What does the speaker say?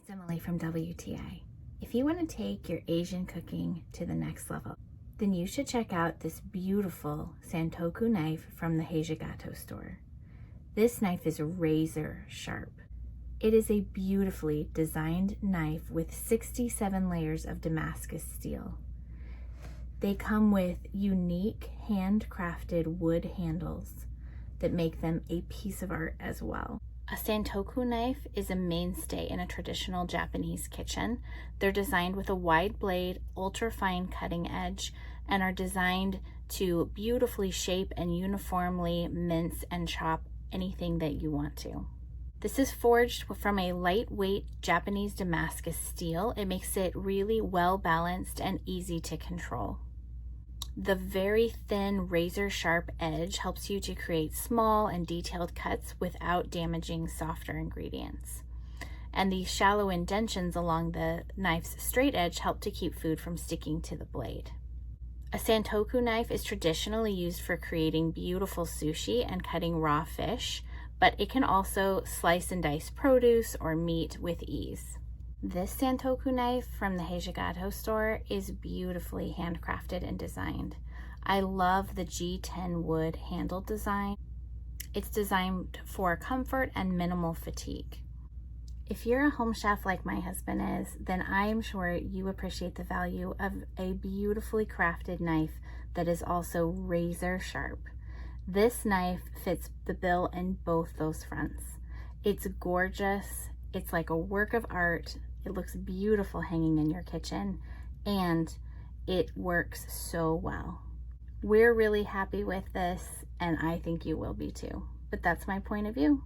it's Emily from WTI. If you want to take your Asian cooking to the next level, then you should check out this beautiful Santoku knife from the hajegato store. This knife is razor sharp. It is a beautifully designed knife with 67 layers of Damascus steel. They come with unique handcrafted wood handles that make them a piece of art as well. A Santoku knife is a mainstay in a traditional Japanese kitchen. They're designed with a wide blade, ultra-fine cutting edge, and are designed to beautifully shape and uniformly mince and chop anything that you want to. This is forged from a lightweight Japanese Damascus steel. It makes it really well balanced and easy to control. The very thin razor sharp edge helps you to create small and detailed cuts without damaging softer ingredients. And the shallow indentions along the knife's straight edge help to keep food from sticking to the blade. A Santoku knife is traditionally used for creating beautiful sushi and cutting raw fish, but it can also slice and dice produce or meat with ease. This Santoku knife from the hajegato store is beautifully handcrafted and designed. I love the G10 wood handle design. It's designed for comfort and minimal fatigue. If you're a home chef like my husband is, then I am sure you appreciate the value of a beautifully crafted knife that is also razor sharp. This knife fits the bill in both those fronts. It's gorgeous. It's like a work of art. It looks beautiful hanging in your kitchen, and it works so well. We're really happy with this, and I think you will be too. But that's my point of view.